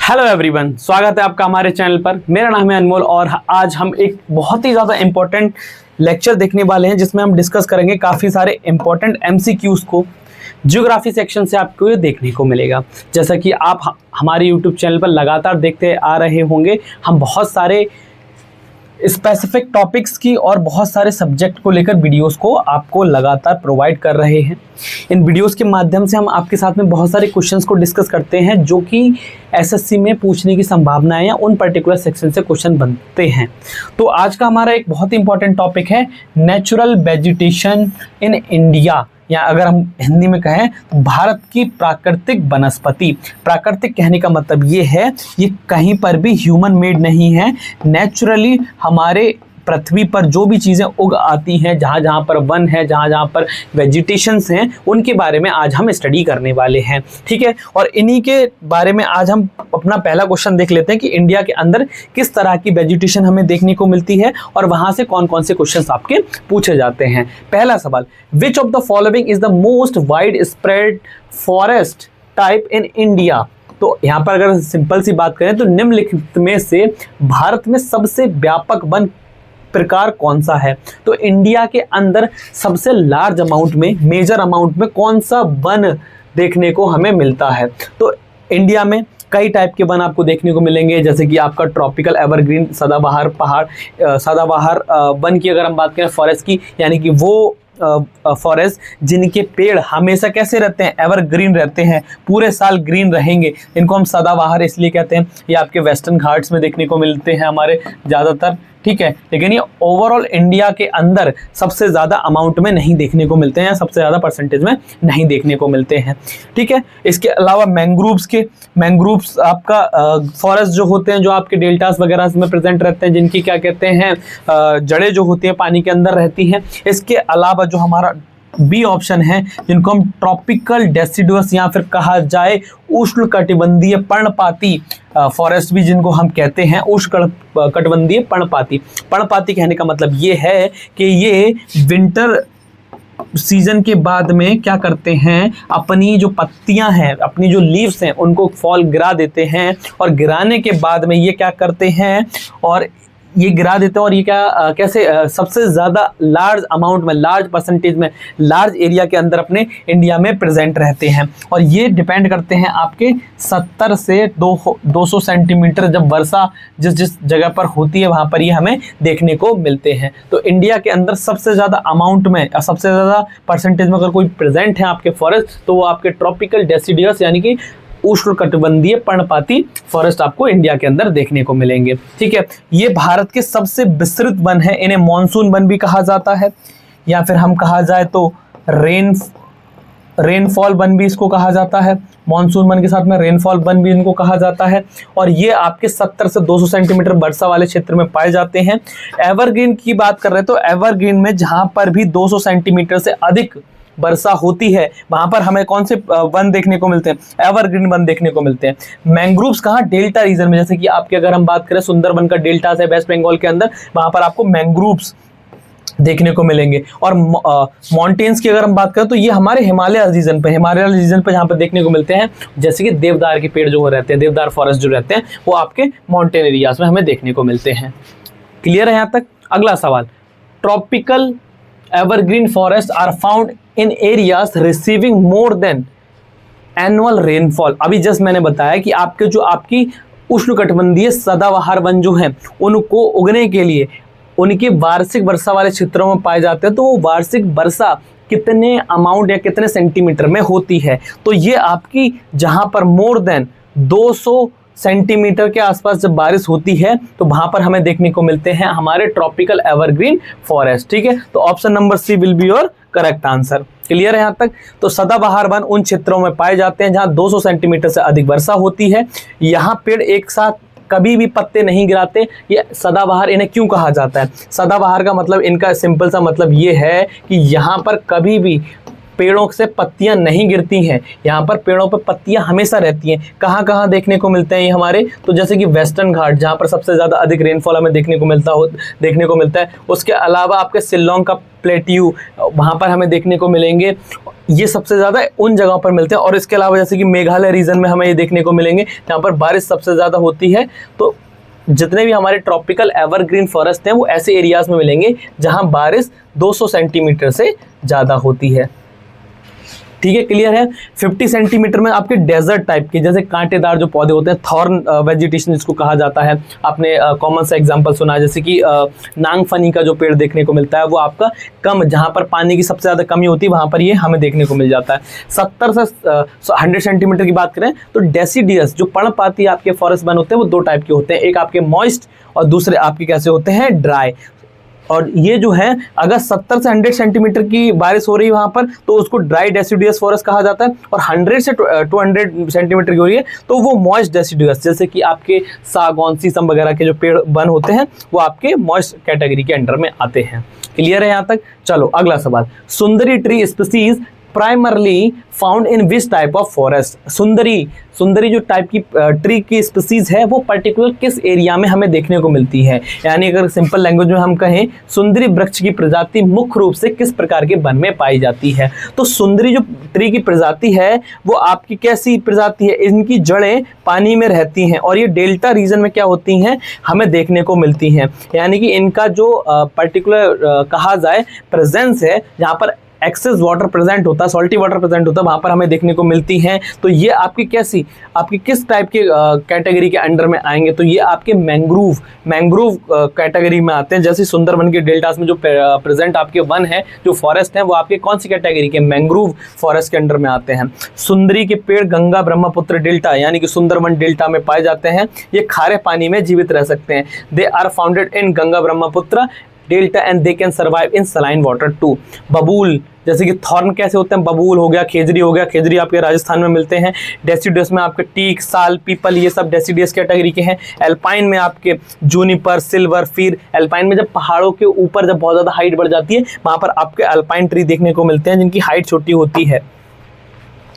Hello everyone, स्वागत है आपका हमारे चैनल पर। मेरा नाम है अनमोल और आज हम एक बहुत ही ज़्यादा इम्पोर्टेंट लेक्चर देखने वाले हैं जिसमें हम डिस्कस करेंगे काफ़ी सारे इम्पोर्टेंट एमसीक्यूज़ को। ज्योग्राफी सेक्शन से आपको ये देखने को मिलेगा। जैसा कि आप हमारे यूट्यूब चैनल पर लगातार देखते आ रहे होंगे, हम बहुत सारे स्पेसिफिक टॉपिक्स की और बहुत सारे सब्जेक्ट को लेकर वीडियोस को आपको लगातार प्रोवाइड कर रहे हैं। इन वीडियोस के माध्यम से हम आपके साथ में बहुत सारे क्वेश्चंस को डिस्कस करते हैं जो कि एसएससी में पूछने की संभावना है या उन पर्टिकुलर सेक्शन से क्वेश्चन बनते हैं। तो आज का हमारा एक बहुत ही इंपॉर्टेंट टॉपिक है नेचुरल वेजिटेशन इन इंडिया, या अगर हम हिंदी में कहें तो भारत की प्राकृतिक वनस्पति। प्राकृतिक कहने का मतलब ये है, ये कहीं पर भी ह्यूमन मेड नहीं है। नेचुरली हमारे पृथ्वी पर जो भी चीज़ें उग आती हैं, जहाँ जहाँ पर वन है, जहाँ जहाँ पर वेजिटेशंस हैं, उनके बारे में आज हम स्टडी करने वाले हैं। ठीक है, और इन्हीं के बारे में आज हम अपना पहला क्वेश्चन देख लेते हैं कि इंडिया के अंदर किस तरह की वेजिटेशन हमें देखने को मिलती है और वहाँ से कौन कौन से क्वेश्चंस आपके पूछे जाते हैं। पहला सवाल, which of the following is the most wide spread forest type in India. तो यहाँ पर अगर सिंपल सी बात करें तो निम्नलिखित में से भारत में सबसे व्यापक वन प्रकार कौन सा है। तो इंडिया के अंदर सबसे लार्ज अमाउंट में, मेजर अमाउंट में कौन सा वन देखने को हमें मिलता है। तो इंडिया में कई टाइप के वन आपको देखने को मिलेंगे, जैसे कि आपका ट्रॉपिकल एवरग्रीन सदाबहार सदाबहार वन की अगर हम बात करें फॉरेस्ट की, यानी कि वो फॉरेस्ट जिनके पेड़ हमेशा कैसे रहते हैं, एवरग्रीन रहते हैं, पूरे साल ग्रीन रहेंगे, इनको हम सदाबहार इसलिए कहते हैं। ये आपके वेस्टर्न घाट्स में देखने को मिलते हैं हमारे ज़्यादातर। ठीक है, लेकिन ये ओवरऑल इंडिया के अंदर सबसे ज़्यादा अमाउंट में नहीं देखने को मिलते हैं या सबसे ज़्यादा परसेंटेज में नहीं देखने को मिलते हैं। ठीक है, इसके अलावा मैंग्रोव्स आपका फॉरेस्ट जो होते हैं, जो आपके डेल्टास वगैरह में प्रेजेंट रहते हैं, जिनकी क्या कहते हैं जड़ें जो होती हैं पानी के अंदर रहती हैं। इसके अलावा जो हमारा बी ऑप्शन है, जिनको हम ट्रॉपिकल डेसिडुअस या फिर कहा जाए उष्णकटिबंधीय पर्णपाती फॉरेस्ट भी जिनको हम कहते हैं, उष्णकटिबंधीय पर्णपाती कहने का मतलब ये है कि ये विंटर सीजन के बाद में क्या करते हैं, अपनी जो पत्तियां हैं, अपनी जो लीव्स हैं, उनको फॉल गिरा देते हैं और गिराने के बाद में ये क्या करते हैं और ये गिरा देते हैं और ये कैसे सबसे ज़्यादा लार्ज अमाउंट में, लार्ज परसेंटेज में, लार्ज एरिया के अंदर अपने इंडिया में प्रेजेंट रहते हैं। और ये डिपेंड करते हैं आपके 70 से 200 सेंटीमीटर जब वर्षा जिस जगह पर होती है वहाँ पर ये हमें देखने को मिलते हैं। तो इंडिया के अंदर सबसे ज़्यादा अमाउंट में, सबसे ज़्यादा परसेंटेज में अगर कोई प्रेजेंट है आपके फॉरेस्ट, तो वो आपके ट्रॉपिकल डेसिडुअस यानी कि उष्णकटिबंधीय पर्णपाती फॉरेस्ट आपको इंडिया के अंदर देखने को मिलेंगे। ठीक है, ये भारत के सबसे विस्तृत वन है। इन्हें मॉनसून वन भी कहा जाता है, या फिर हम कहा जाए तो रेनफॉल वन भी इसको कहा जाता है। मॉनसून वन के साथ में रेनफॉल वन भी इनको कहा जाता है। और ये आपके 70 से 200 सेंटीमीटर वर्षा वाले क्षेत्र में पाए जाते हैं। एवरग्रीन की बात कर रहे हैं तो एवरग्रीन में जहां पर भी 200 सेंटीमीटर से अधिक वर्षा होती है वहां पर हमें कौन से वन देखने को मिलते हैं, एवरग्रीन वन देखने को मिलते हैं। मैंग्रोव्स कहाँ, डेल्टा रीजन में, जैसे कि आपके अगर हम बात करें सुंदरबन का डेल्टा है वेस्ट बंगाल के अंदर, वहां पर आपको मैंग्रोव्स देखने को मिलेंगे। और माउंटेन्स की अगर हम बात करें तो ये हमारे हिमालय रीजन पे जहाँ पर देखने को मिलते हैं, जैसे कि देवदार के पेड़ जो रहते हैं, देवदार फॉरेस्ट जो रहते हैं, वो आपके माउंटेन एरियाज में हमें देखने को मिलते हैं। क्लियर है यहाँ तक। अगला सवाल, tropical evergreen forest are found in areas receiving more than annual rainfall. अभी जस्ट मैंने बताया कि आपके जो आपकी उष्णकटिबंधीय सदाबहार वन जो हैं, उनको उगने के लिए उनके वार्षिक वर्षा वाले क्षेत्रों में पाए जाते हैं। तो वो वार्षिक वर्षा कितने अमाउंट या कितने सेंटीमीटर में होती है, तो ये आपकी जहां पर मोर देन 200 सेंटीमीटर के आसपास जब बारिश होती है तो वहां पर हमें देखने को मिलते हैं हमारे ट्रॉपिकल एवरग्रीन फॉरेस्ट। ठीक है, तो option number C will be your correct answer. Clear है यहाँ तक। तो सदाबहार वन उन क्षेत्रों में पाए जाते हैं जहां 200 सेंटीमीटर से अधिक वर्षा होती है। यहाँ पेड़ एक साथ कभी भी पत्ते नहीं गिराते। ये सदाबहार इन्हें क्यों कहा जाता है, सदाबहार का मतलब, इनका सिंपल सा मतलब ये है कि यहाँ पर कभी भी पेड़ों से पत्तियां नहीं गिरती हैं, यहाँ पर पेड़ों पर पत्तियां हमेशा रहती हैं। कहाँ कहाँ देखने को मिलते हैं ये हमारे, तो जैसे कि वेस्टर्न घाट जहाँ पर सबसे ज़्यादा अधिक रेनफॉल हमें देखने को मिलता है। उसके अलावा आपके शिल्लोंग का प्लेट्यू, वहाँ पर हमें देखने को मिलेंगे। ये सबसे ज़्यादा उन जगहों पर मिलते हैं। और इसके अलावा जैसे कि मेघालय रीजन में हमें ये देखने को मिलेंगे जहाँ पर बारिश सबसे ज़्यादा होती है। तो जितने भी हमारे ट्रॉपिकल एवरग्रीन फॉरेस्ट हैं वो ऐसे एरियाज में मिलेंगे जहाँ बारिश 200 सेंटीमीटर से ज़्यादा होती है। ठीक है, क्लियर है। 50 सेंटीमीटर में आपके डेजर्ट टाइप के जैसे कांटेदार जो पौधे होते हैं, थॉर्न वेजिटेशन जिसको कहा जाता है। आपने कॉमन सा एग्जांपल सुना है जैसे कि नांगफनी का जो पेड़ देखने को मिलता है वो आपका कम, जहाँ पर पानी की सबसे ज़्यादा कमी होती है वहाँ पर ये हमें देखने को मिल जाता है। 70 से 100 सेंटीमीटर की बात करें तो डेसीडियस जो पर्णपाती आपके फॉरेस्ट वन होते हैं वो दो टाइप के होते हैं, एक आपके मॉइस्ट और दूसरे आपके कैसे होते हैं, ड्राई। और ये जो है अगर 70 से 100 सेंटीमीटर की बारिश हो रही है वहाँ पर तो उसको ड्राई डेसिडुअस फॉरेस्ट कहा जाता है, और 100 से 200 सेंटीमीटर की हो रही है तो वो मॉइस्ट डेसिडुअस, जैसे कि आपके सागौन शीशम वगैरह के जो पेड़ वन होते हैं वो आपके मॉइस्ट कैटेगरी के अंडर में आते हैं। क्लियर है यहाँ तक। चलो अगला सवाल, सुंदरी tree species primarily found in which type of forest. सुंदरी जो टाइप की ट्री की स्पीसीज है वो पर्टिकुलर किस एरिया में हमें देखने को मिलती है, यानी अगर सिंपल लैंग्वेज में हम कहें सुंदरी वृक्ष की प्रजाति मुख्य रूप से किस प्रकार के वन में पाई जाती है। तो सुंदरी जो ट्री की प्रजाति है वो आपकी कैसी प्रजाति है, इनकी जड़ें पानी में रहती हैं और ये डेल्टा रीजन में क्या होती हैं हमें देखने को मिलती हैं, यानी कि इनका जो पर्टिकुलर कहा जाए प्रेजेंस है जहाँ पर एक्सेस वाटर प्रेजेंट होता है, सॉल्टी वाटर प्रेजेंट होता है, वहाँ पर हमें देखने को मिलती हैं। तो ये आपकी कैसी, आपकी किस टाइप के कैटेगरी के अंडर में आएंगे, तो ये आपके मैंग्रोव कैटेगरी में आते हैं। जैसे सुंदरवन के डेल्टास में जो प्रेजेंट आपके वन है, जो फॉरेस्ट हैं, वो आपके कौन सी कैटेगरी के, मैंग्रोव फॉरेस्ट के अंडर में आते हैं। सुंदरी के पेड़ गंगा ब्रह्मपुत्र डेल्टा यानी कि सुंदरवन डेल्टा में पाए जाते हैं। ये खारे पानी में जीवित रह सकते हैं। They are founded in Ganga Brahmaputra delta and they can survive in saline water too. बबूल जैसे कि थॉर्न कैसे होते हैं, बबूल हो गया, खेजरी हो गया, खेजरी आपके राजस्थान में मिलते हैं। डेसिडियस में आपके टीक, साल, पीपल, ये सब डेसिडियस कैटेगरी के हैं। एल्पाइन में आपके जूनिपर, सिल्वर, फिर एल्पाइन में जब पहाड़ों के ऊपर जब बहुत ज़्यादा हाइट बढ़ जाती है वहाँ पर आपके एल्पाइन ट्री देखने को मिलते हैं जिनकी हाइट छोटी होती है।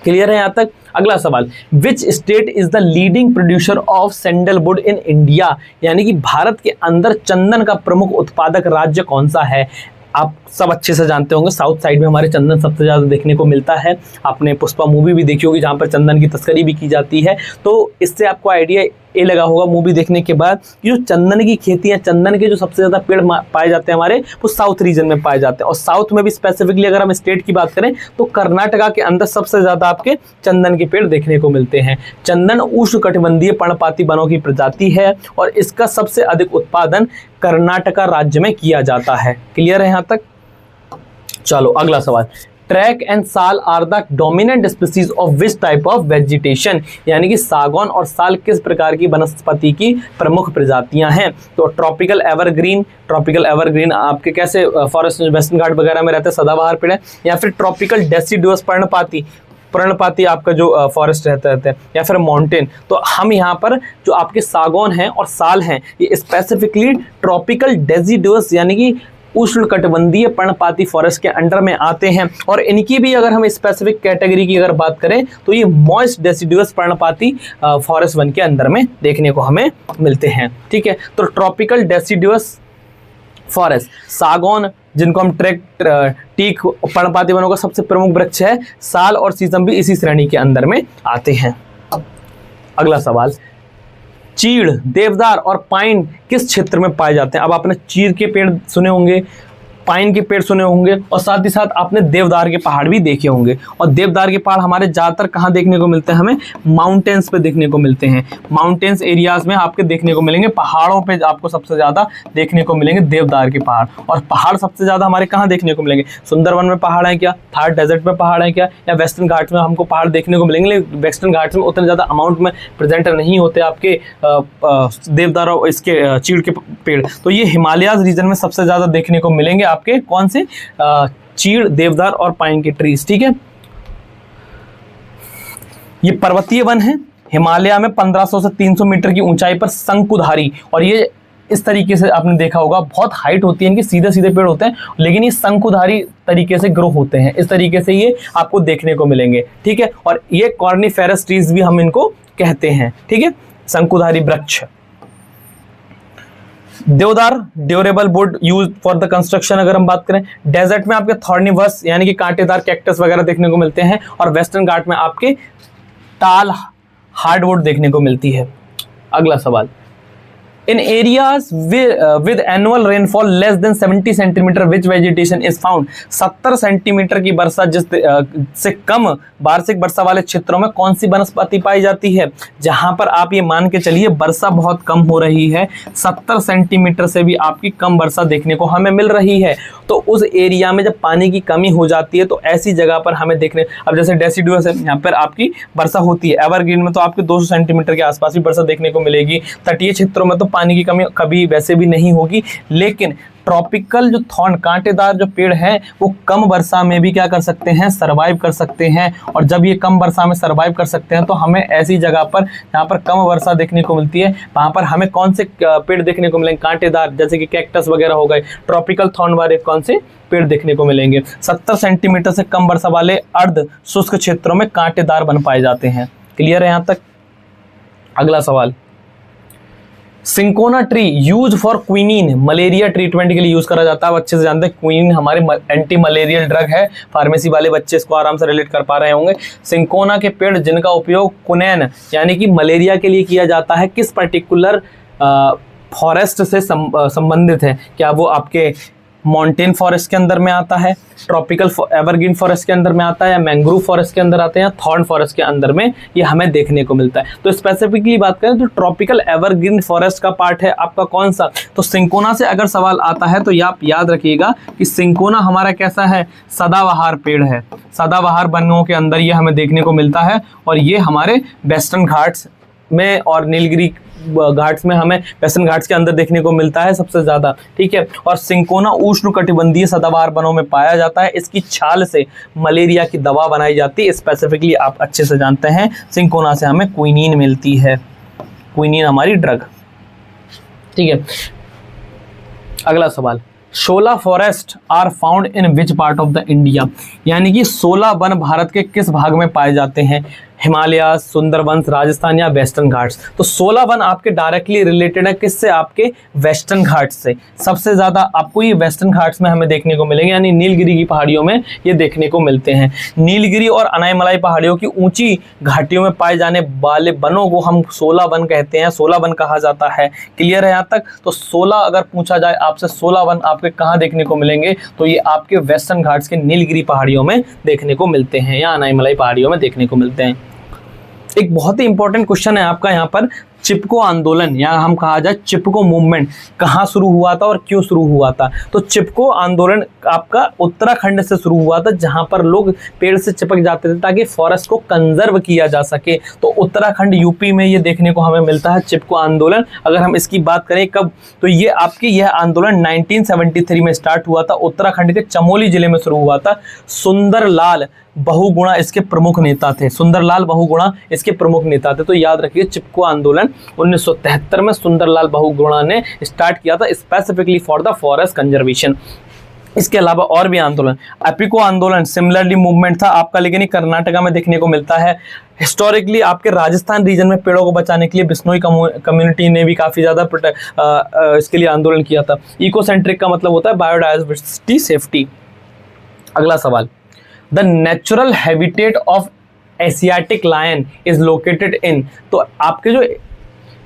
क्लियर है यहाँ तक। अगला सवाल, which state is the leading producer of sandalwood in India, यानी कि भारत के अंदर चंदन का प्रमुख उत्पादक राज्य कौन सा है। आप सब अच्छे से जानते होंगे साउथ साइड में हमारे चंदन सबसे ज़्यादा देखने को मिलता है। आपने पुष्पा मूवी भी देखी होगी जहाँ पर चंदन की तस्करी भी की जाती है। तो इससे आपको आइडिया ये लगा होगा मूवी देखने के बाद कि जो चंदन की खेती है, चंदन के जो सबसे ज़्यादा पेड़ पाए जाते हैं हमारे, वो साउथ रीजन में पाए जाते हैं। और साउथ में भी स्पेसिफिकली अगर हम स्टेट की बात करें तो कर्नाटका के अंदर सबसे ज़्यादा आपके चंदन के पेड़ देखने को मिलते हैं। चंदन उष्णकटिबंधीय पर्णपाती वनों की प्रजाति है और इसका सबसे अधिक उत्पादन कर्नाटका राज्य में किया जाता है। क्लियर है यहाँ तक। चलो अगला सवाल, teak and sal are the dominant species of which type of vegetation, यानी कि सागौन और साल किस प्रकार की वनस्पति की प्रमुख प्रजातियां हैं। तो ट्रॉपिकल एवरग्रीन आपके कैसे फॉरेस्ट वेस्टर्न घाट वगैरह में रहते हैं, सदाबहार पेड़ है, या फिर ट्रॉपिकल डेसिडुअस पर्णपाती आपका जो फॉरेस्ट रहते हैं, या फिर माउंटेन। तो हम यहाँ पर जो आपके सागौन हैं और साल हैं ये स्पेसिफिकली ट्रॉपिकल डेसिडुअस यानी कि उष्णकटिबंधीय पर्णपाती फॉरेस्ट के अंडर में आते हैं। और इनकी भी अगर हम स्पेसिफिक कैटेगरी की अगर बात करें तो ये मॉइस्ट डेसिडुअस पर्णपाती फॉरेस्ट वन के अंदर में देखने को हमें मिलते हैं। ठीक है, तो ट्रॉपिकल डेसिडुअस फॉरेस्ट, सागौन जिनको हम टीक पर्णपाती वनों का सबसे प्रमुख वृक्ष है, साल और शीशम भी इसी श्रेणी के अंदर में आते हैं। अगला सवाल, चीड़, देवदार और पाइन किस क्षेत्र में पाए जाते हैं। अब आपने चीड़ के पेड़ सुने होंगे, पाइन के पेड़ सुने होंगे और साथ ही साथ आपने देवदार के पहाड़ भी देखे होंगे। और देवदार के पहाड़ हमारे ज़्यादातर कहाँ देखने को मिलते हैं, हमें माउंटेन्स पे देखने को मिलते हैं। माउंटेन्स एरियाज में आपके देखने को मिलेंगे, पहाड़ों पे आपको सबसे ज़्यादा देखने को मिलेंगे देवदार के पहाड़। और पहाड़ सबसे ज़्यादा हमारे कहाँ देखने को मिलेंगे, सुंदरवन में पहाड़ हैं क्या, थार डेजर्ट में पहाड़ हैं क्या, या वेस्टर्न घाट्स में हमको पहाड़ देखने को मिलेंगे। लेकिन वेस्टर्न घाट्स में उतने ज़्यादा अमाउंट में प्रेजेंट नहीं होते आपके देवदार और इसके चीड़ के पेड़। तो ये हिमालयाज रीजन में सबसे ज़्यादा देखने को मिलेंगे आपके कौन से, चीड़, देवदार और पाइन के ट्रीज। ठीक है, ये पर्वतीय वन है, हिमालय में 1500 से 300 मीटर की ऊंचाई पर शंकुधारी, और ये इस तरीके से आपने देखा होगा, बहुत हाइट होती है इनकी, सीधे सीधे पेड़ होते हैं, लेकिन ये शंकुधारी तरीके से ग्रो होते हैं। इस तरीके से ये आपको देखने को मिलेंगे, ठीक है। और ये कॉर्निफेरस ट्रीज भी हम इनको कहते हैं, ठीक है, शंकुधारी वृक्ष। देवदार, durable would use for the construction. अगर हम बात करें, डेजर्ट में आपके थॉर्निवस यानी कि कांटेदार कैक्टस वगैरह देखने को मिलते हैं, और वेस्टर्न घाट में आपके टाल हार्डवुड देखने को मिलती है। अगला सवाल, in areas with annual rainfall less than 70 centimetre which vegetation is found. 70 centimetre की वर्षा से कम वार्षिक वर्षा वाले क्षेत्रों में कौन सी वनस्पति पाई जाती है। जहां पर आप ये मान के चलिए वर्षा बहुत कम हो रही है, 70 सेंटीमीटर से भी आपकी कम वर्षा देखने को हमें मिल रही है, तो उस एरिया में जब पानी की कमी हो जाती है तो ऐसी जगह पर हमें देखने, अब जैसे डेसिडुअस है, यहाँ पर आपकी वर्षा होती है। एवरग्रीन में तो आपके 200 सेंटीमीटर के आसपास ही वर्षा देखने को मिलेगी। तटीय क्षेत्रों में तो पानी की कमी कभी वैसे भी नहीं होगी, लेकिन ट्रॉपिकल जो थॉर्न कांटेदार जो पेड़ हैं वो कम वर्षा में भी क्या कर सकते हैं, सरवाइव कर सकते हैं। और जब ये कम वर्षा में सरवाइव कर सकते हैं तो हमें ऐसी जगह पर जहाँ पर कम वर्षा देखने को मिलती है, वहाँ पर हमें कौन से पेड़ देखने को मिलेंगे, कांटेदार, जैसे कि कैक्टस वगैरह हो गए। ट्रॉपिकल थॉर्न वाले कौन से पेड़ देखने को मिलेंगे, 70 सेंटीमीटर से कम वर्षा वाले अर्ध शुष्क क्षेत्रों में कांटेदार बन पाए जाते हैं। क्लियर है यहाँ तक। अगला सवाल, cinchona tree use for quinine, malaria treatment के लिए यूज करा जाता है। आप अच्छे से जानते हैं क्विनीन हमारे एंटी मलेरियल ड्रग है। फार्मेसी वाले बच्चे इसको आराम से रिलेट कर पा रहे होंगे। सिंकोना के पेड़ जिनका उपयोग कुनैन यानी कि मलेरिया के लिए किया जाता है, किस पर्टिकुलर फॉरेस्ट से संबंधित है? क्या वो आपके माउंटेन फॉरेस्ट के अंदर में आता है, ट्रॉपिकल एवरग्रीन फॉरेस्ट के अंदर में आता है, या मैंग्रोव फॉरेस्ट के अंदर आते हैं, या थॉर्न फॉरेस्ट के अंदर में ये हमें देखने को मिलता है? तो स्पेसिफिकली बात करें तो ट्रॉपिकल एवरग्रीन फॉरेस्ट का पार्ट है आपका कौन सा? तो सिंकोना से अगर सवाल आता है तो ये आप याद रखिएगा कि सिंकोना हमारा कैसा है, सदाबहार पेड़ है। सदाबहार वनों के अंदर ये हमें देखने को मिलता है, और ये हमारे वेस्टर्न घाट्स में और नीलगिरी घाट्स में हमें वेस्टर्न घाट्स के अंदर देखने को मिलता है सबसे ज़्यादा, ठीक है। और सिंकोना उष्णकटिबंधीय सदाबहार वनों में पाया जाता है। इसकी छाल से मलेरिया की दवा बनाई जाती है। स्पेसिफिकली आप अच्छे से जानते हैं सिंकोना से हमें क्विनीन मिलती है, क्विनीन हमारी ड्रग, ठीक है। अगला सवाल, 16 forest are found in which part of the India, यानी कि 16 वन भारत के किस भाग में पाए जाते हैं? हिमालय, सुंदरबंस, राजस्थान या वेस्टर्न घाट्स? तो 16 वन आपके डायरेक्टली रिलेटेड है किससे? आपके वेस्टर्न घाट्स से। सबसे ज्यादा आपको ये वेस्टर्न घाट्स में हमें देखने को मिलेंगे, यानी नीलगिरी की पहाड़ियों में ये देखने को मिलते हैं। नीलगिरी और अनायमलाई पहाड़ियों की ऊंची घाटियों में पाए जाने वाले वनों को हम 16 वन कहते हैं, 16 वन कहा जाता है। क्लियर है यहाँ तक? तो 16 अगर पूछा जाए आपसे 16 वन आपके कहाँ देखने को मिलेंगे, तो ये आपके वेस्टर्न घाट्स के नीलगिरी पहाड़ियों में देखने को मिलते हैं, या अनायमलाई पहाड़ियों में देखने को मिलते हैं। एक बहुत ही इंपॉर्टेंट क्वेश्चन है आपका यहाँ पर, चिपको आंदोलन या हम कहा जाए चिपको मूवमेंट कहाँ शुरू हुआ था और क्यों शुरू हुआ था? तो चिपको आंदोलन आपका उत्तराखंड से शुरू हुआ था, जहाँ पर लोग पेड़ से चिपक जाते थे ताकि फॉरेस्ट को कंजर्व किया जा सके। तो उत्तराखंड यूपी में ये देखने को हमें मिलता है चिपको आंदोलन। अगर हम इसकी बात करें कब, तो ये आपकी यह आंदोलन 1973 में स्टार्ट हुआ था। उत्तराखंड के चमोली जिले में शुरू हुआ था। सुंदरलाल बहुगुणा इसके प्रमुख नेता थे, सुंदरलाल बहुगुणा इसके प्रमुख नेता थे। तो याद रखिए चिपको आंदोलन 1973 में सुंदरलाल बहुगुणा ने स्टार्ट किया था, specifically for the forest conservation. इसके अलावा और भी आंदोलन, एपिको आंदोलन सिमिलरली मूवमेंट था आपका, लेकिन ये कर्नाटका में देखने को मिलता है। हिस्टोरिकली आपके राजस्थान रीजन में पेड़ों को बचाने के लिए बिश्नोई कम्युनिटी ने भी काफ़ी ज़्यादा इसके लिए आंदोलन किया था। इकोसेंट्रिक का मतलब होता है बायोडायवर्सिटी सेफ्टी। अगला सवाल, the natural habitat of Asiatic lion is located in, तो आपके जो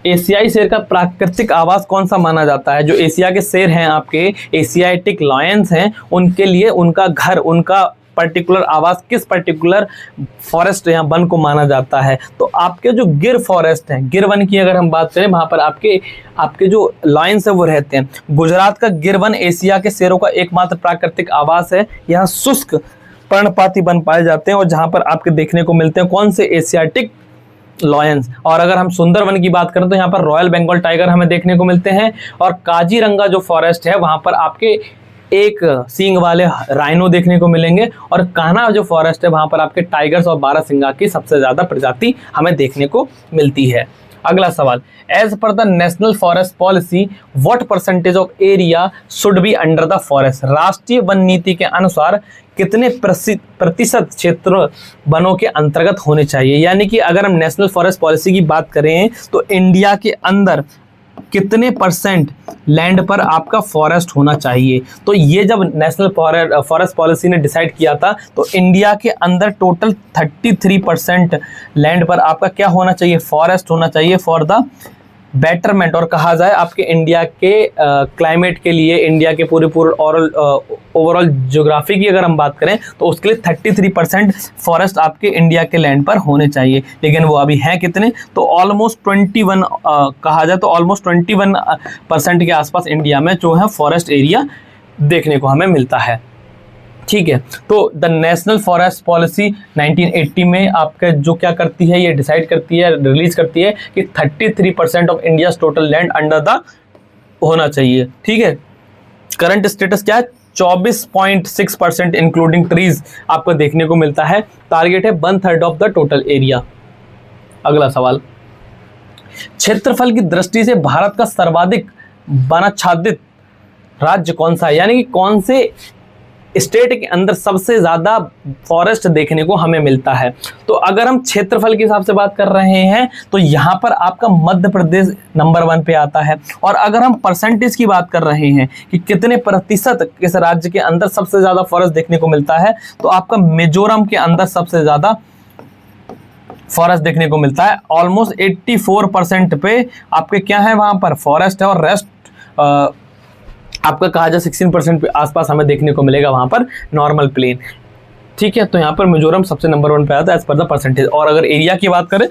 एशियाई शेर का प्राकृतिक आवास कौन सा माना जाता है? जो एशिया के शेर हैं आपके एशियाटिक लायंस हैं, उनके लिए उनका घर, उनका पर्टिकुलर आवास किस पर्टिकुलर फॉरेस्ट या वन को माना जाता है? तो आपके जो गिर फॉरेस्ट हैं, गिर वन की अगर हम बात करें, वहाँ पर आपके जो लायंस है वो रहते हैं। गुजरात का गिर वन एशिया के शेरों का एकमात्र प्राकृतिक आवास है। यहाँ शुष्क पर्णपाती वन पाए जाते हैं, और जहाँ पर आपके देखने को मिलते हैं कौन से? Asiatic lions. और अगर हम सुंदरवन की बात करें तो यहाँ पर रॉयल बंगाल टाइगर हमें देखने को मिलते हैं, और काजीरंगा जो फॉरेस्ट है वहाँ पर आपके एक सींग वाले राइनो देखने को मिलेंगे, और कान्हा जो फॉरेस्ट है वहाँ पर आपके टाइगर्स और बारहसिंगा की सबसे ज़्यादा प्रजाति हमें देखने को मिलती है। अगला सवाल, as per the national forest policy what percentage of area should be under the forest? राष्ट्रीय वन नीति के अनुसार कितने प्रतिशत क्षेत्र वनों के अंतर्गत होने चाहिए? यानी कि अगर हम नेशनल फॉरेस्ट पॉलिसी की बात करें तो इंडिया के अंदर कितने परसेंट लैंड पर आपका फॉरेस्ट होना चाहिए? तो ये जब नेशनल फॉरेस्ट पॉलिसी ने डिसाइड किया था तो इंडिया के अंदर टोटल 33% लैंड पर आपका क्या होना चाहिए? फॉरेस्ट होना चाहिए फॉर द बेटरमेंट, और कहा जाए आपके इंडिया के क्लाइमेट के लिए, इंडिया के पूरे ओवरऑल ज्योग्राफी की अगर हम बात करें तो उसके लिए 33% फॉरेस्ट आपके इंडिया के लैंड पर होने चाहिए। लेकिन वो अभी हैं कितने? तो ऑलमोस्ट 21 कहा जाए तो ऑलमोस्ट 21% के आसपास इंडिया में जो है फॉरेस्ट एरिया देखने को हमें मिलता है। ठीक है, तो द नेशनल फॉरेस्ट पॉलिसी 1980 में आपका जो क्या करती है, ये डिसाइड करती है, रिलीज करती है कि 33% of India total land under the होना चाहिए। ठीक है, करंट स्टेटस क्या है? 24.6% इंक्लूडिंग ट्रीज आपको देखने को मिलता है। टारगेट है 1/3 ऑफ द टोटल एरिया। अगला सवाल, क्षेत्रफल की दृष्टि से भारत का सर्वाधिक वनाच्छादित राज्य कौन सा है? यानी कि कौन से स्टेट के अंदर सबसे ज्यादा फॉरेस्ट देखने को हमें मिलता है? तो अगर हम क्षेत्रफल के हिसाब से बात कर रहे हैं तो यहां पर आपका मध्य प्रदेश नंबर 1 पे आता है। और अगर हम परसेंटेज की बात कर रहे हैं कि कितने प्रतिशत किस राज्य के अंदर सबसे ज्यादा फॉरेस्ट देखने को मिलता है, तो आपका मिजोरम के अंदर सबसे ज्यादा फॉरेस्ट देखने को मिलता है। ऑलमोस्ट 84% पे आपके क्या है वहां पर फॉरेस्ट है, और रेस्ट आपका कहा जाए 16% आसपास हमें देखने को मिलेगा वहां पर नॉर्मल प्लेन। ठीक है, तो यहाँ पर मिजोरम सबसे नंबर 1 पे आता है एज पर द परसेंटेज। और अगर एरिया की बात करें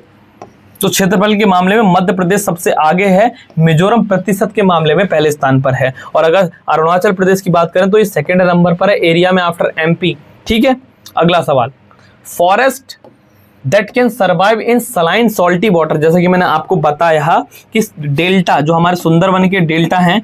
तो क्षेत्रफल के मामले में मध्य प्रदेश सबसे आगे है, मिजोरम प्रतिशत के मामले में पहले स्थान पर है। और अगर अरुणाचल प्रदेश की बात करें तो ये सेकेंड नंबर पर है एरिया में आफ्टर एमपी। ठीक है, अगला सवाल, forest that can survive in saline salty water, जैसे कि मैंने आपको बताया कि डेल्टा जो हमारे सुंदरवन के डेल्टा हैं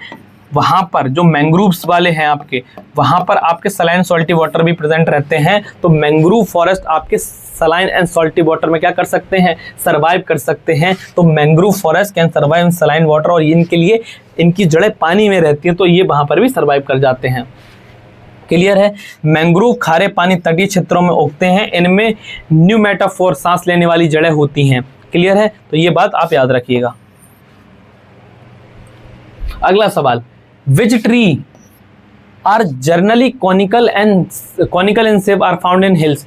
वहां पर जो मैंग्रोव्स वाले हैं आपके, वहां पर आपके सलाइन सॉल्टी वाटर भी प्रेजेंट रहते हैं। तो मैंग्रोव फॉरेस्ट आपके सलाइन एंड सॉल्टी वाटर में क्या कर सकते हैं? सर्वाइव कर सकते हैं। तो mangrove forest can survive in saline water, और इनके लिए इनकी जड़ें पानी में रहती हैं तो ये वहां पर भी सर्वाइव कर जाते हैं। क्लियर है? मैंग्रोव खारे पानी तटीय क्षेत्रों में उगते हैं, इनमें न्यूमेटाफोर सांस लेने वाली जड़ें होती हैं। क्लियर है? तो ये बात आप याद रखिएगा। अगला सवाल, which tree are generally conical in shape are found in hills?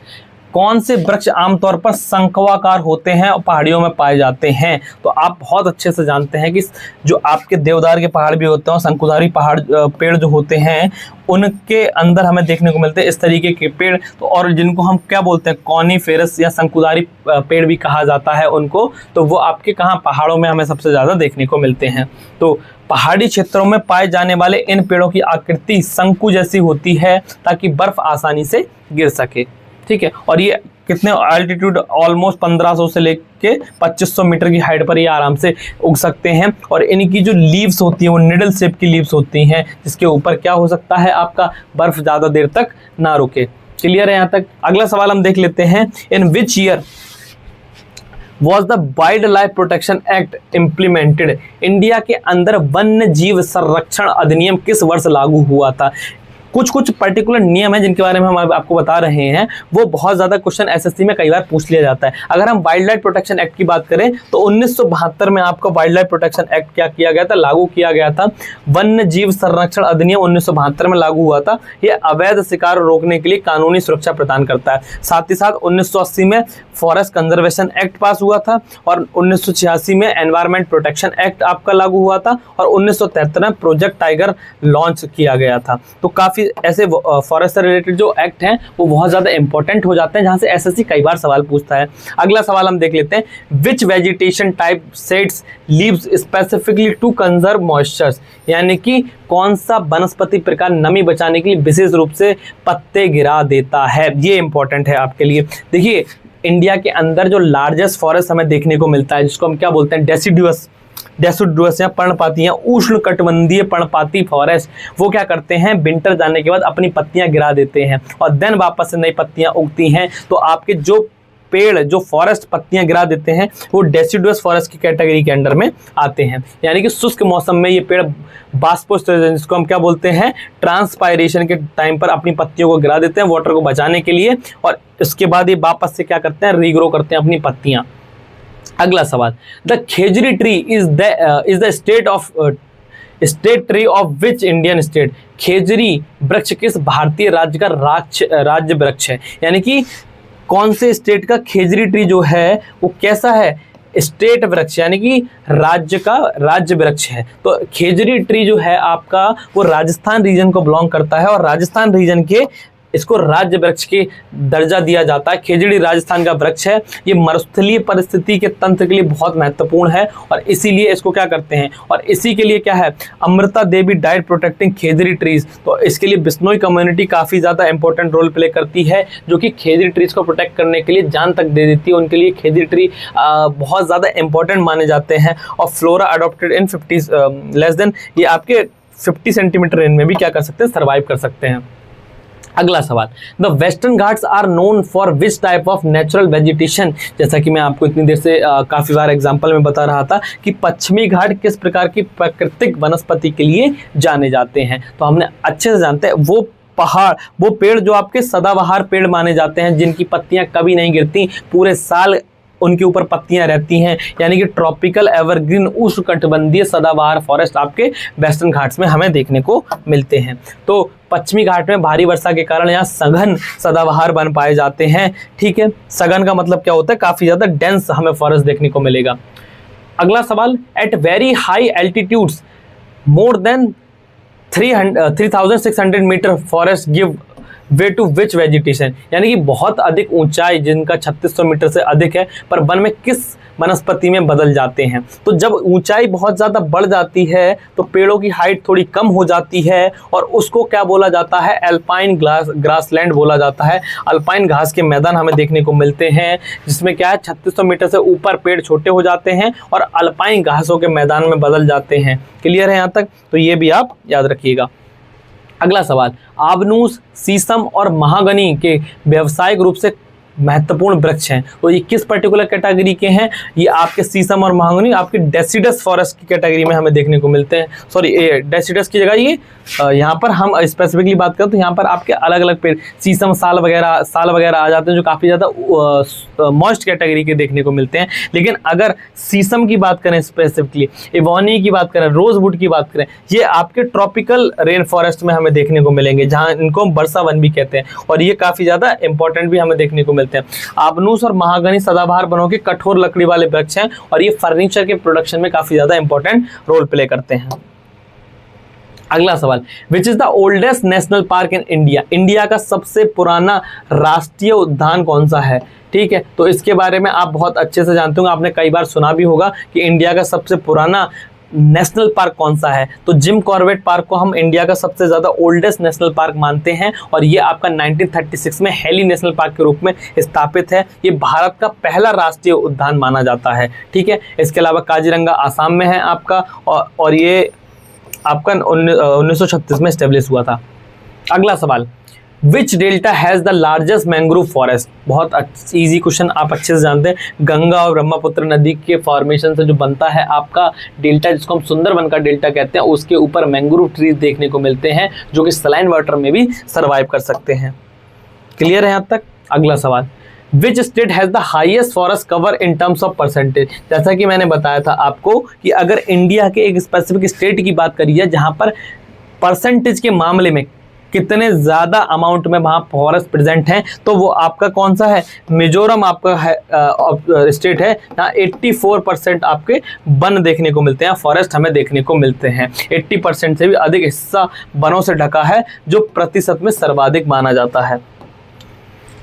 कौन से वृक्ष आमतौर पर शंक्वाकार होते हैं और पहाड़ियों में पाए जाते हैं? तो आप बहुत अच्छे से जानते हैं कि जो आपके देवदार के पहाड़ भी होते हैं, शंकुधारी पहाड़ पेड़ जो होते हैं उनके अंदर हमें देखने को मिलते हैं इस तरीके के पेड़। तो और जिनको हम क्या बोलते हैं, कॉनीफेरस या शंकुधारी पेड़ भी कहा जाता है उनको। तो वो आपके कहाँ, पहाड़ों में हमें सबसे ज़्यादा देखने को मिलते हैं। तो पहाड़ी क्षेत्रों में पाए जाने वाले इन पेड़ों की आकृति शंकु जैसी होती है ताकि बर्फ आसानी से गिर सके। ठीक है, और ये कितने अल्टीट्यूड, ऑलमोस्ट 1500 से लेके 2500 मीटर की हाइट पर ये आराम से उग सकते हैं। और इनकी जो लीव्स होती हैं वो निडल शेप की लीव्स होती हैं, जिसके ऊपर क्या हो सकता है, आपका बर्फ ज़्यादा देर तक ना रुके। क्लियर है यहाँ तक? अगला सवाल हम देख लेते हैं, in which year was the wild life protection act implemented? India के अंदर वन्य जीव संरक्षण अधिनियम किस वर्ष लागू हुआ था? कुछ पर्टिकुलर नियम है जिनके बारे में हम आपको बता रहे हैं, वो बहुत ज़्यादा क्वेश्चन एसएससी में कई बार पूछ लिया जाता है। अगर हम वाइल्ड लाइफ प्रोटेक्शन एक्ट की बात करें तो 1972 में आपका वाइल्ड लाइफ प्रोटेक्शन एक्ट क्या किया गया था, लागू किया गया था। वन्य जीव संरक्षण अधिनियम 1972 में लागू हुआ था। ये अवैध शिकार रोकने के लिए कानूनी सुरक्षा प्रदान करता है। साथ ही साथ 1980 में फॉरेस्ट कंजर्वेशन एक्ट पास हुआ था, और 1986 में एनवायरमेंट प्रोटेक्शन एक्ट आपका लागू हुआ था, और 1973 में प्रोजेक्ट टाइगर लॉन्च किया गया था। तो काफ़ी ऐसे फॉरेस्ट से रिलेटेड जो एक्ट हैं वो बहुत ज़्यादा इंपॉर्टेंट हो जाते हैं, जहाँ से एसएससी कई बार सवाल पूछता है। अगला सवाल हम देख लेते हैं, which vegetation type sets leaves specifically to conserve moistures? यानी कि कौन सा वनस्पति प्रकार नमी बचाने के लिए विशेष रूप से पत्ते गिरा देता है? ये इंपॉर्टेंट है आपके लिए। देखिए, इंडिया के अंदर जो लार्जेस्ट फॉरेस्ट हमें देखने को मिलता है, जिसको हम क्या बोलते हैं, डेसिडुअस या पर्णपाती या उष्ण कटिबंधीय पर्णपाती फॉरेस्ट, वो क्या करते हैं, विंटर जाने के बाद अपनी पत्तियां गिरा देते हैं और देन वापस से नई पत्तियां उगती हैं। तो आपके जो पेड़ जो फॉरेस्ट पत्तियां गिरा देते हैं वो डेसिडुअस फॉरेस्ट की कैटेगरी के अंडर में आते हैं। यानी कि शुष्क मौसम में ये पेड़ बाष्पोत्सर्जन, जिसको हम क्या बोलते हैं, ट्रांसपायरेशन के टाइम पर अपनी पत्तियों को गिरा देते हैं वाटर को बचाने के लिए, और इसके बाद ये वापस से क्या करते हैं, रीग्रो करते हैं अपनी पत्तियां। अगला सवाल, the khejri tree is the state tree of which Indian state? खेजड़ी वृक्ष किस भारतीय राज्य का राज्य वृक्ष है? यानी कि कौन से स्टेट का खेजड़ी ट्री जो है वो कैसा है, स्टेट वृक्ष, यानी कि राज्य का राज्य वृक्ष है। तो खेजड़ी ट्री जो है आपका वो राजस्थान रीजन को बिलोंग करता है, और राजस्थान रीजन के इसको राज्य वृक्ष के दर्जा दिया जाता है। खेजड़ी राजस्थान का वृक्ष है। ये मरुस्थलीय परिस्थिति के तंत्र के लिए बहुत महत्वपूर्ण है, और इसीलिए इसको क्या करते हैं, और इसी के लिए क्या है, अमृता देवी डाइड प्रोटेक्टिंग खेजड़ी ट्रीज। तो इसके लिए बिश्नोई कम्युनिटी काफ़ी ज़्यादा इंपॉर्टेंट रोल प्ले करती है, जो कि खेजड़ी ट्रीज को प्रोटेक्ट करने के लिए जान तक दे देती है। उनके लिए खेजड़ी ट्री बहुत ज़्यादा इंपॉर्टेंट माने जाते हैं। और flora adopted in 50 less than, ये आपके 50 सेंटीमीटर रेंज में भी क्या कर सकते हैं, सर्वाइव कर सकते हैं। अगला सवाल, the western Ghats are known for which type of natural vegetation? जैसा कि मैं आपको इतनी देर से काफ़ी बार एग्जाम्पल में बता रहा था कि पश्चिमी घाट किस प्रकार की प्राकृतिक वनस्पति के लिए जाने जाते हैं। तो हमने अच्छे से जानते हैं वो पहाड़, वो पेड़ जो आपके सदाबहार पेड़ माने जाते हैं, जिनकी पत्तियां कभी नहीं गिरती, पूरे साल उनके ऊपर पत्तियां रहती हैं, यानी कि ट्रॉपिकल एवरग्रीन उष्णकटिबंधीय सदाबहार फॉरेस्ट आपके वेस्टर्न घाट्स में हमें देखने को मिलते हैं। तो पश्चिमी घाट में भारी वर्षा के कारण यहाँ सघन सदाबहार वन पाए जाते हैं। ठीक है, सघन का मतलब क्या होता है, काफ़ी ज़्यादा डेंस हमें फॉरेस्ट देखने को मिलेगा। अगला सवाल, at very high altitudes more than 3600 metre forest give way to which vegetation? यानी कि बहुत अधिक ऊंचाई जिनका 3600 मीटर से अधिक है, पर वन में किस वनस्पति में बदल जाते हैं? तो जब ऊंचाई बहुत ज़्यादा बढ़ जाती है तो पेड़ों की हाइट थोड़ी कम हो जाती है, और उसको क्या बोला जाता है, अल्पाइन ग्रासलैंड बोला जाता है। अल्पाइन घास के मैदान हमें देखने को मिलते हैं, जिसमें क्या है, 3600 मीटर से ऊपर पेड़ छोटे हो जाते हैं और अल्पाइन घासों के मैदान में बदल जाते हैं। क्लियर है यहाँ तक? तो ये भी आप याद रखिएगा। अगला सवाल, आबनूस, शीशम और महागनी के व्यावसायिक रूप से महत्वपूर्ण वृक्ष हैं, तो ये किस पर्टिकुलर कैटेगरी के हैं? ये आपके शीशम और महागनी आपके डेसिडस फॉरेस्ट की कैटेगरी में हमें देखने को मिलते हैं। सॉरी, डेसिडस की जगह ये यहाँ पर हम स्पेसिफिकली बात करें तो यहाँ पर आपके अलग अलग पेड़, शीशम, साल वगैरह आ जाते हैं, जो काफ़ी ज़्यादा मॉइस्ट कैटेगरी के देखने को मिलते हैं। लेकिन अगर शीशम की बात करें स्पेसिफिकली, इवोनी की बात करें, रोजवुड की बात करें, ये आपके ट्रॉपिकल रेन फॉरेस्ट में हमें देखने को मिलेंगे, जहाँ इनको हम वर्षा वन भी कहते हैं, और ये काफ़ी ज़्यादा इंपॉर्टेंट भी हमें देखने को मिलते हैं। आबनूस और महागनी सदाबहार वनों के कठोर लकड़ी वाले वृक्ष हैं, और ये फर्नीचर के प्रोडक्शन में काफ़ी ज़्यादा इंपॉर्टेंट रोल प्ले करते हैं। अगला सवाल, which is the oldest national park in India? India का सबसे पुराना राष्ट्रीय उद्यान कौन सा है? ठीक है, तो इसके बारे में आप बहुत अच्छे से जानते होंगे, आपने कई बार सुना भी होगा कि इंडिया का सबसे पुराना नेशनल पार्क कौन सा है। तो जिम कॉर्बेट पार्क को हम इंडिया का सबसे ज़्यादा ओल्डेस्ट नेशनल पार्क मानते हैं, और ये आपका 1936 में हेली नेशनल पार्क के रूप में स्थापित है। ये भारत का पहला राष्ट्रीय उद्यान माना जाता है। ठीक है, इसके अलावा काजीरंगा आसाम में है आपका, और ये आपका 1936 में स्टेब्लिश हुआ था। अगला सवाल, which delta has the largest mangrove forest? बहुत इजी क्वेश्चन, आप अच्छे से जानते हैं। गंगा और ब्रह्मपुत्र नदी के फॉर्मेशन से जो बनता है आपका डेल्टा, जिसको हम सुंदरबन का डेल्टा कहते हैं, उसके ऊपर मैंग्रोव ट्रीज देखने को मिलते हैं, जो कि सलाइन वाटर में भी सर्वाइव कर सकते हैं। क्लियर है यहाँ तक? अगला सवाल, which state has the highest forest cover in terms of percentage? जैसा कि मैंने बताया था आपको कि अगर इंडिया के एक स्पेसिफिक स्टेट की बात करी है जहाँ पर परसेंटेज के मामले में कितने ज़्यादा अमाउंट में वहाँ फॉरेस्ट प्रेजेंट हैं, तो वो आपका कौन सा है? मिजोरम आपका है स्टेट है, जहाँ 84% आपके वन देखने को मिलते हैं, फॉरेस्ट हमें देखने को मिलते हैं। 80% से भी अधिक हिस्सा वनों से ढका है, जो प्रतिशत में सर्वाधिक माना जाता है।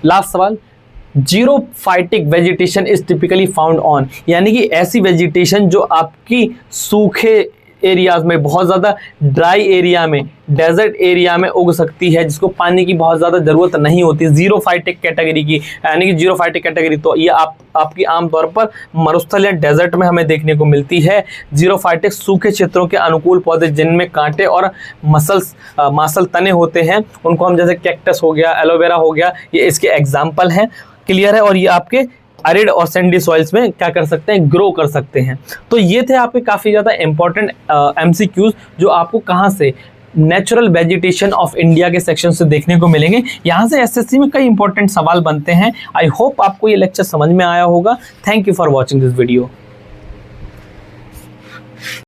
लास्ट सवाल, xerophytic vegetation is typically found on? यानी कि ऐसी वेजिटेशन जो आपकी सूखे एरियाज में, बहुत ज़्यादा ड्राई एरिया में, डेजर्ट एरिया में उग सकती है, जिसको पानी की बहुत ज़्यादा ज़रूरत नहीं होती, जीरोफाइटिक कैटेगरी की। यानी कि जीरोफाइटिक कैटेगरी तो ये आपकी आमतौर पर मरुस्थल या डेजर्ट में हमें देखने को मिलती है। जीरोफाइटिक सूखे क्षेत्रों के अनुकूल पौधे जिनमें कांटे और मासल तने होते हैं, उनको हम, जैसे कैक्टस हो गया, एलोवेरा हो गया, ये इसके एग्जाम्पल हैं। क्लियर है, और ये आपके एरिड और सैंडी सॉइल्स में क्या कर सकते हैं, ग्रो कर सकते हैं। तो ये थे आपके काफ़ी ज़्यादा इंपॉर्टेंट MCQs जो आपको कहाँ से, नेचुरल वेजिटेशन ऑफ इंडिया के सेक्शन से देखने को मिलेंगे। यहाँ से SSC में कई इंपॉर्टेंट सवाल बनते हैं। आई होप आपको ये लेक्चर समझ में आया होगा। Thank you for watching this video.